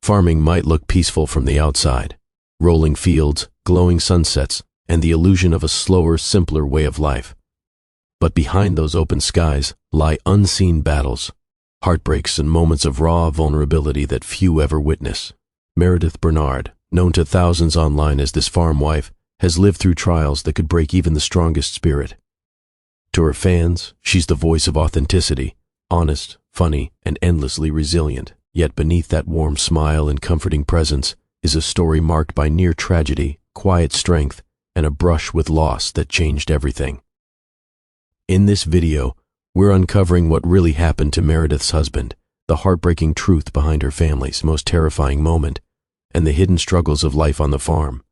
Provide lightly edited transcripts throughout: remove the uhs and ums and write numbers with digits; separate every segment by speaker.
Speaker 1: Farming might look peaceful from the outside. Rolling fields, glowing sunsets, and the illusion of a slower, simpler way of life. But behind those open skies lie unseen battles, heartbreaks and moments of raw vulnerability that few ever witness. Meredith Bernard, known to thousands online as this farm wife, has lived through trials that could break even the strongest spirit. To her fans, she's the voice of authenticity, honest, funny, and endlessly resilient. Yet beneath that warm smile and comforting presence is a story marked by near tragedy, quiet strength, and a brush with loss that changed everything. In this video, we're uncovering what really happened to Meredith's husband, the heartbreaking truth behind her family's most terrifying moment, and the hidden struggles of life on the farm.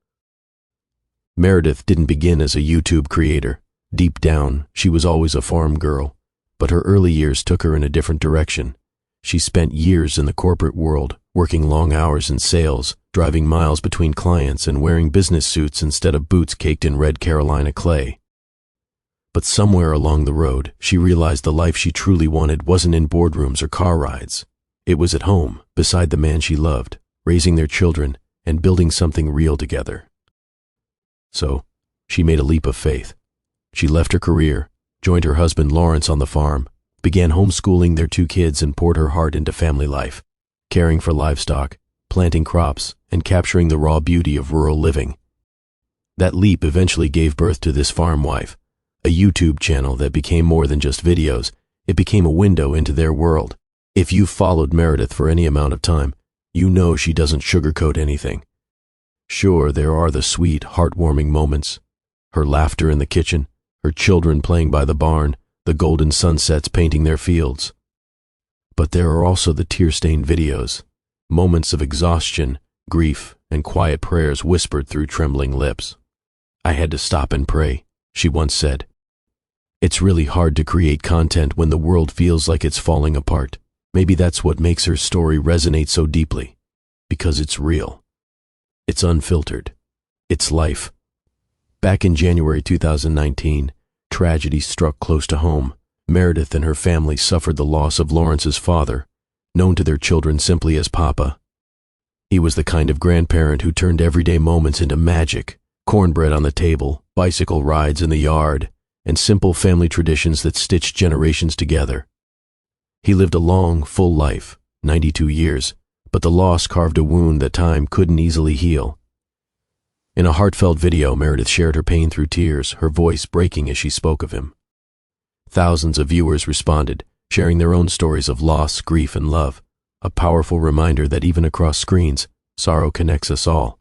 Speaker 1: Meredith didn't begin as a YouTube creator. Deep down, she was always a farm girl, but her early years took her in a different direction. She spent years in the corporate world, working long hours in sales, driving miles between clients, and wearing business suits instead of boots caked in red Carolina clay. But somewhere along the road, she realized the life she truly wanted wasn't in boardrooms or car rides. It was at home, beside the man she loved, raising their children and building something real together. So, she made a leap of faith. She left her career, joined her husband Lawrence on the farm, began homeschooling their 2 kids, and poured her heart into family life, caring for livestock, planting crops, and capturing the raw beauty of rural living. That leap eventually gave birth to this farm wife, a YouTube channel that became more than just videos. It became a window into their world. If you've followed Meredith for any amount of time, you know she doesn't sugarcoat anything. Sure, there are the sweet, heartwarming moments, her laughter in the kitchen, her children playing by the barn, the golden sunsets painting their fields. But there are also the tear-stained videos, moments of exhaustion, grief, and quiet prayers whispered through trembling lips. "I had to stop and pray," she once said. It's really hard to create content when the world feels like it's falling apart. Maybe that's what makes her story resonate so deeply, because it's real. It's unfiltered. It's life. Back in January 2019, tragedy struck close to home. Meredith and her family suffered the loss of Lawrence's father, known to their children simply as Papa. He was the kind of grandparent who turned everyday moments into magic: cornbread on the table, bicycle rides in the yard, and simple family traditions that stitched generations together. He lived a long, full life, 92 years, but the loss carved a wound that time couldn't easily heal. In a heartfelt video, Meredith shared her pain through tears, her voice breaking as she spoke of him. Thousands of viewers responded, sharing their own stories of loss, grief, and love, a powerful reminder that even across screens, sorrow connects us all.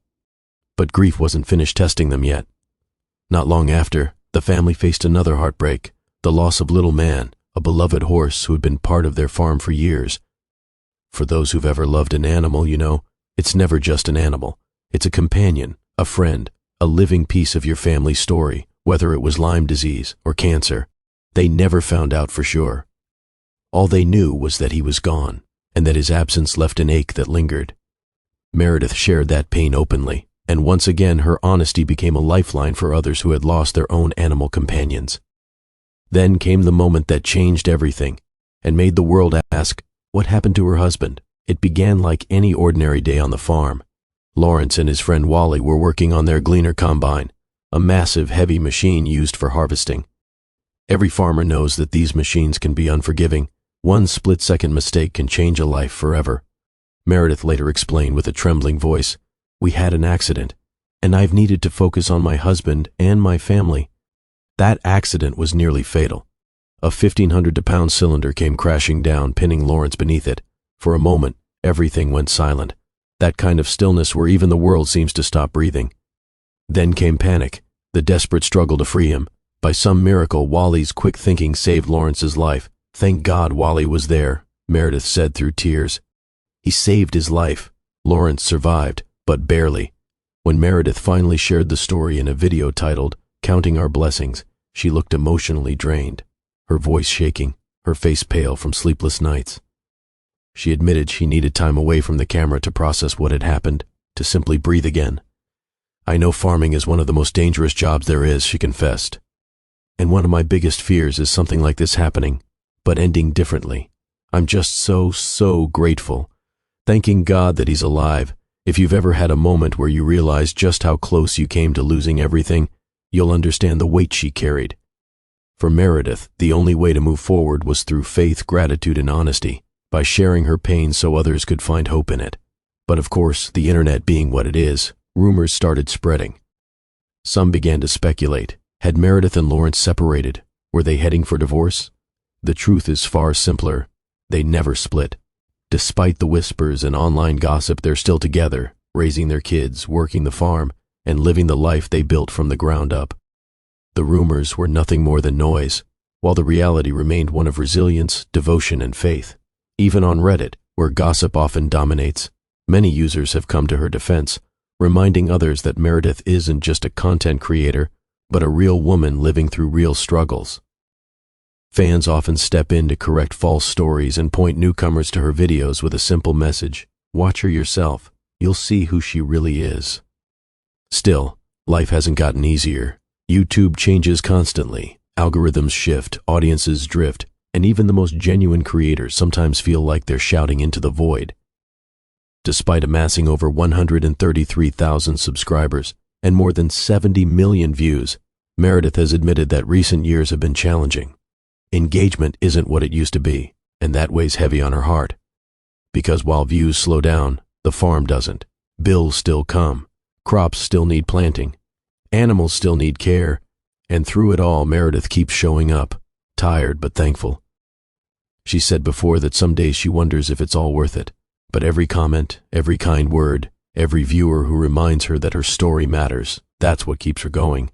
Speaker 1: But grief wasn't finished testing them yet. Not long after, the family faced another heartbreak, the loss of Little Man, a beloved horse who had been part of their farm for years. For those who've ever loved an animal, you know, it's never just an animal. It's a companion, a friend, a living piece of your family's story, whether it was Lyme disease or cancer. They never found out for sure. All they knew was that he was gone, and that his absence left an ache that lingered. Meredith shared that pain openly, and once again her honesty became a lifeline for others who had lost their own animal companions. Then came the moment that changed everything, and made the world ask, what happened to her husband? It began like any ordinary day on the farm. Lawrence and his friend Wally were working on their Gleaner combine, a massive, heavy machine used for harvesting. Every farmer knows that these machines can be unforgiving. One split-second mistake can change a life forever. Meredith later explained with a trembling voice, "We had an accident, and I've needed to focus on my husband and my family." That accident was nearly fatal. A 1,500-pound cylinder came crashing down, pinning Lawrence beneath it. For a moment, everything went silent. That kind of stillness where even the world seems to stop breathing. Then came panic, the desperate struggle to free him. By some miracle, Wally's quick thinking saved Lawrence's life. "Thank God Wally was there," Meredith said through tears. "He saved his life." Lawrence survived, but barely. When Meredith finally shared the story in a video titled, "Counting Our Blessings," she looked emotionally drained, her voice shaking, her face pale from sleepless nights. She admitted she needed time away from the camera to process what had happened, to simply breathe again. "I know farming is one of the most dangerous jobs there is," she confessed. "And one of my biggest fears is something like this happening, but ending differently. I'm just so grateful thanking God that he's alive. If you've ever had a moment where you realize just how close you came to losing everything, you'll understand the weight she carried. For Meredith, the only way to move forward was through faith, gratitude, and honesty, by sharing her pain so others could find hope in it. But of course, the internet being what it is, rumors started spreading. Some began to speculate. Had Meredith and Lawrence separated? Were they heading for divorce? The truth is far simpler. They never split. Despite the whispers and online gossip, they're still together, raising their kids, working the farm, and living the life they built from the ground up. The rumors were nothing more than noise, while the reality remained one of resilience, devotion, and faith. Even on Reddit, where gossip often dominates, many users have come to her defense, reminding others that Meredith isn't just a content creator, but a real woman living through real struggles. Fans often step in to correct false stories and point newcomers to her videos with a simple message: watch her yourself, you'll see who she really is. Still, life hasn't gotten easier. YouTube changes constantly, algorithms shift, audiences drift, and even the most genuine creators sometimes feel like they're shouting into the void. Despite amassing over 133,000 subscribers and more than 70 million views, Meredith has admitted that recent years have been challenging. Engagement isn't what it used to be, and that weighs heavy on her heart. Because while views slow down, the farm doesn't. Bills still come, crops still need planting, animals still need care, and through it all, Meredith keeps showing up, tired but thankful. She said before that some days she wonders if it's all worth it, but every comment, every kind word, every viewer who reminds her that her story matters, that's what keeps her going.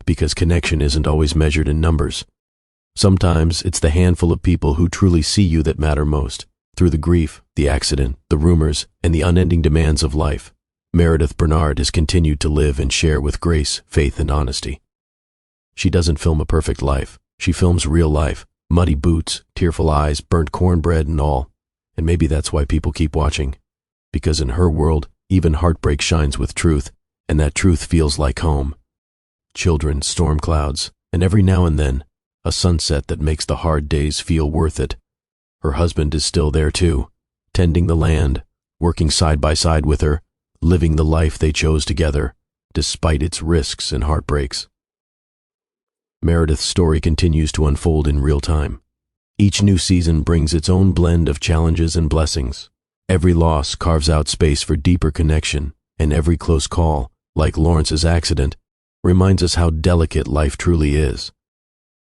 Speaker 1: Because connection isn't always measured in numbers. Sometimes it's the handful of people who truly see you that matter most. Through the grief, the accident, the rumors, and the unending demands of life, Meredith Bernard has continued to live and share with grace, faith, and honesty. She doesn't film a perfect life. She films real life, muddy boots, tearful eyes, burnt cornbread, and all. And maybe that's why people keep watching. Because in her world, even heartbreak shines with truth, and that truth feels like home. Children, storm clouds, and every now and then, a sunset that makes the hard days feel worth it. Her husband is still there too, tending the land, working side by side with her, living the life they chose together, despite its risks and heartbreaks. Meredith's story continues to unfold in real time. Each new season brings its own blend of challenges and blessings. Every loss carves out space for deeper connection, and every close call, like Lawrence's accident, reminds us how delicate life truly is.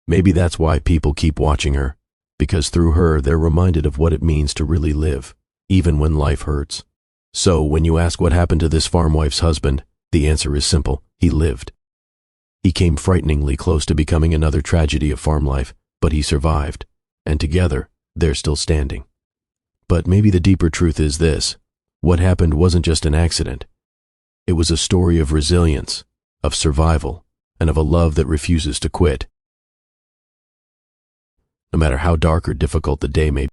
Speaker 1: Maybe that's why people keep watching her, because through her they're reminded of what it means to really live, even when life hurts. So when you ask what happened to this farm wife's husband, the answer is simple: he lived. He came frighteningly close to becoming another tragedy of farm life, but he survived, and together they're still standing. But maybe the deeper truth is this: what happened wasn't just an accident. It was a story of resilience, of survival, and of a love that refuses to quit. No matter how dark or difficult the day may be.